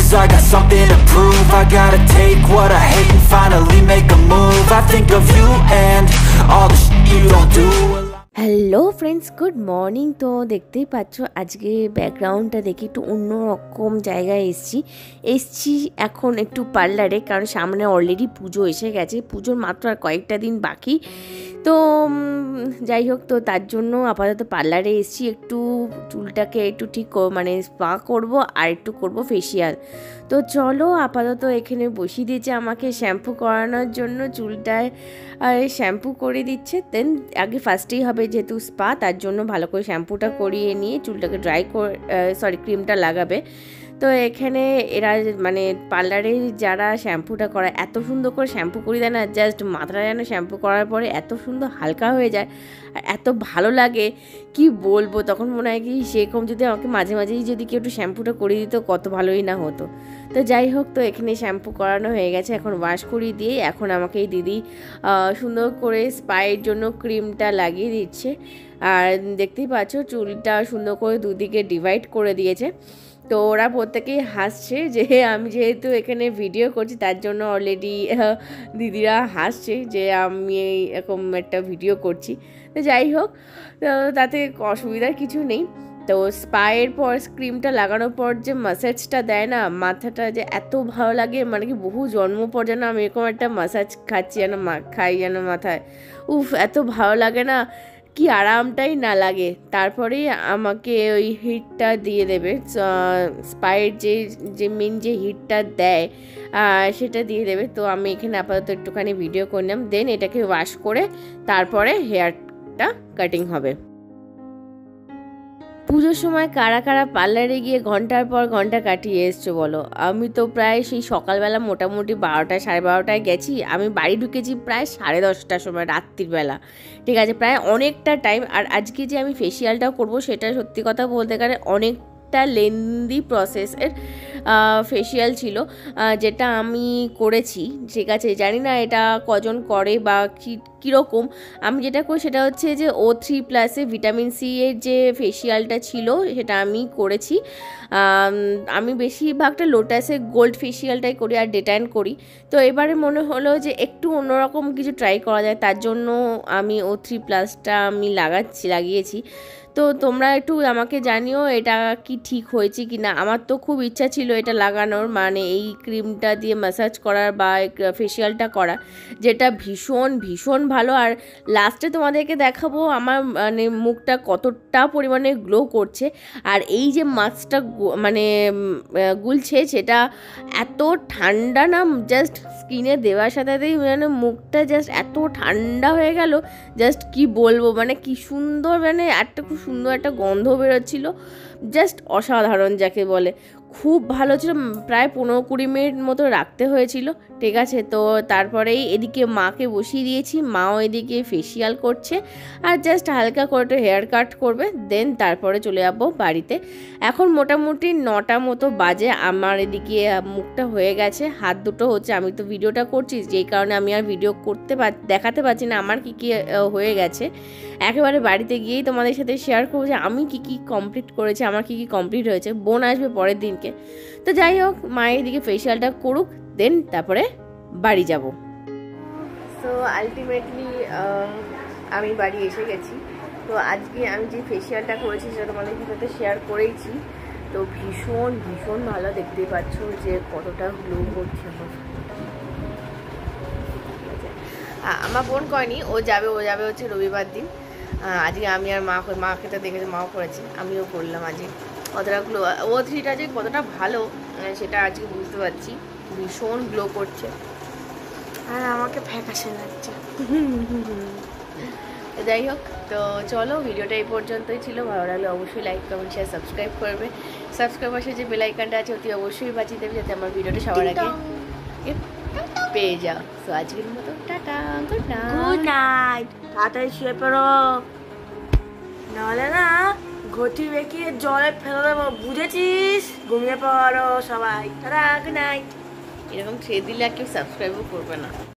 cause I got something to prove. I gotta take what I hate and finally make a move. I think of you and all the shit you don't do. Hello friends, good morning. তো দেখতেই পাচ্ছ আজকে ব্যাকগ্রাউন্ডটা দেখি একটু অন্যরকম জায়গায় এসছি এখন একটু পার্লারে, কারণ সামনে অলরেডি পুজো এসে গেছে, পুজোর মাত্র আর কয়েকটা দিন বাকি। তো যাই হোক, তো তার জন্য আপাতত পার্লারে এসছি, একটু চুলটাকে একটু ঠিক মানে স্পা করব আর একটু করব ফেসিয়াল। তো চলো, আপাতত এখানে বসিয়ে দিয়েছে আমাকে শ্যাম্পু করানোর জন্য, চুলটায় শ্যাম্পু করে দিচ্ছে। দেন আগে ফার্স্টেই হবে যেহেতু স্পা, তার জন্য ভালো করে শ্যাম্পুটা করিয়ে নিয়ে চুলটাকে ড্রাই করে ক্রিমটা লাগাবে। তো এখানে এরা মানে পার্লারে যারা শ্যাম্পুটা করায় এত সুন্দর করে শ্যাম্পু করিয়ে দেয় না, জাস্ট মাথাটা যেন শ্যাম্পু করার পরে এত সুন্দর হালকা হয়ে যায় আর এত ভালো লাগে কি বলবো। তখন মনে হয় কি সেরকম যদি আমাকে মাঝে মাঝেই যদি কেউ একটু শ্যাম্পুটা করিয়ে দিত কত ভালোই না হতো। তো যাই হোক, তো এখানে শ্যাম্পু করানো হয়ে গেছে, এখন ওয়াশ করিয়ে দিয়ে এখন আমাকে এই দিদি সুন্দর করে স্পায়ের জন্য ক্রিমটা লাগিয়ে দিচ্ছে। আর দেখতেই পাচ্ছ চুলটা সুন্দর করে দুদিকে ডিভাইড করে দিয়েছে। তো ওরা প্রত্যেকেই হাসছে যে আমি যেহেতু এখানে ভিডিও করছি তার জন্য অলরেডি দিদিরা হাসছে যে আমি এরকম একটা ভিডিও করছি। তো যাই হোক, তাতে অসুবিধার কিছু নেই। তো স্পায়ের পর ক্রিমটা লাগানোর পর যে ম্যাসাজটা দেয় না, মাথাটা যে এত ভালো লাগে, মানে কি বহু জন্ম পর যেন আমি এরকম একটা ম্যাসাজ খাচ্ছি, যেন খাই যেন মাথায়, উফ এত ভালো লাগে না, কি আরামটাই না লাগে। তারপরেই আমাকে ওই হিটটা দিয়ে দেবে, স্পায়ের যে মেন যে হিটটা দেয় সেটা দিয়ে দেবে। তো আমি এখানে আপাতত একটুখানি ভিডিও করলাম, দেন এটাকে ওয়াশ করে তারপরে হেয়ারটা কাটিং হবে। পুজোর সময় কারা কারা পার্লারে গিয়ে ঘন্টার পর ঘন্টা কাটিয়ে এসছো বলো? আমি তো প্রায় সেই সকালবেলা মোটামুটি 12টা 12:30টায় গেছি, আমি বাড়ি ঢুকেছি প্রায় 10:30টার সময় রাত্রির বেলা, ঠিক আছে, প্রায় অনেকটা টাইম। আর আজকে যে আমি ফেসিয়ালটাও করব সেটা সত্যি কথা বলতে গেলে অনেকটা লেন্দি প্রসেসের ফেসিয়াল ছিল যেটা আমি করেছি, ঠিক আছে। জানি না এটা কজন করে বা কীরকম, আমি যেটা করি সেটা হচ্ছে যে O3+ ভিটামিন সি এর যে ফেসিয়ালটা ছিল সেটা আমি করেছি। আমি বেশিরভাগটা লোটাসের গোল্ড ফেসিয়ালটাই করি আর ডেটাইন করি। তো এবারে মনে হলো যে একটু অন্যরকম কিছু ট্রাই করা যায়, তার জন্য আমি O3+টা আমি লাগিয়েছি। তো তোমরা একটু আমাকে জানিও এটা কি ঠিক হয়েছে কি না। আমার তো খুব ইচ্ছা ছিল এটা লাগানোর, মানে এই ক্রিমটা দিয়ে ম্যাসাজ করার বা ফেসিয়ালটা করা, যেটা ভীষণ ভীষণ ভালো। আর লাস্টে তোমাদেরকে দেখাবো আমার মানে মুখটা কতটা পরিমাণে গ্লো করছে। আর এই যে মাস্কটা মানে গুলছে সেটা এত ঠান্ডা না, জাস্ট স্কিনে দেওয়ার সাথেই মানে মুখটা জাস্ট এত ঠান্ডা হয়ে গেল, জাস্ট কি বলবো, মানে কি সুন্দর, মানে একটা খুব সুন্দর একটা গন্ধ বেরোচ্ছিল, জাস্ট অসাধারণ যাকে বলে, খুব ভালো ছিল। প্রায় 15-20 মিনিট মতো রাখতে হয়েছিল, ঠিক আছে। তো তারপরেই এদিকে মাকে বসিয়ে দিয়েছি, মাও এদিকে ফেসিয়াল করছে আর জাস্ট হালকা করে একটু হেয়ার কাট করবে, দেন তারপরে চলে যাবো বাড়িতে। এখন মোটামুটি 9টা মতো বাজে, আমার এদিকে মুখটা হয়ে গেছে, হাত দুটো হচ্ছে, আমি তো ভিডিওটা করছি যেই কারণে আমি আর ভিডিও দেখাতে পারছি না আমার কি কি হয়ে গেছে। একেবারে বাড়িতে গিয়েই তোমাদের সাথে শেয়ার করবো যে আমি কি কি কমপ্লিট করেছি, আমার কি কি কমপ্লিট হয়েছে। বোন আসবে পরের দিনকে। তো যাই হোক, মায়ের দিকে ফেসিয়ালটা করুক, দেন তারপরে বাড়ি যাব। সো আলটিমেটলি আমি বাড়ি এসে গেছি। তো আজকে আমি যে ফেসিয়ালটা করেছি সেটা তোমাদের সাথে শেয়ার করেইছি। তো ভীষণ ভীষণ ভালো, দেখতেই পাচ্ছ যে কতটা গ্লো করছে। আমার বোন করেনি, ও যাবে হচ্ছে রবিবার দিন। আজকে আমি আর মাকে তো দেখেছি, মাও করেছি, আমিও করলাম আজকে। কতটা গ্লো, O3টা যে কতটা ভালো সেটা আজকে বুঝতে পারছি, ভীষণ গ্লো করছে আর আমাকে ফ্যাকাশে লাগছে। যাই হোক, তো চলো, ভিডিওটা এই পর্যন্তই ছিল। ভালো লাগলে অবশ্যই লাইক কমেন্ট শেয়ার সাবস্ক্রাইব করবে। সাবস্ক্রাইব পাশে যে বেল আইকনটা আছে অতি অবশ্যই বাজিয়ে দেবে যাতে আমার ভিডিওটা সবার আগে পেয়ে যাও। তো আজকের মতো টাটা, গুড নাইট। তাড়াতাড়ি শুয়ে পড়ো, নাহলে না ঘটি বেঁকিয়ে জলে ফেলে দেবো, বুঝেছিস? ঘুমিয়ে পড়ো সবাই, টাটা, গুড নাইট। এরকম ছেড়ে দিলে আর কেউ সাবস্ক্রাইবও করবে না।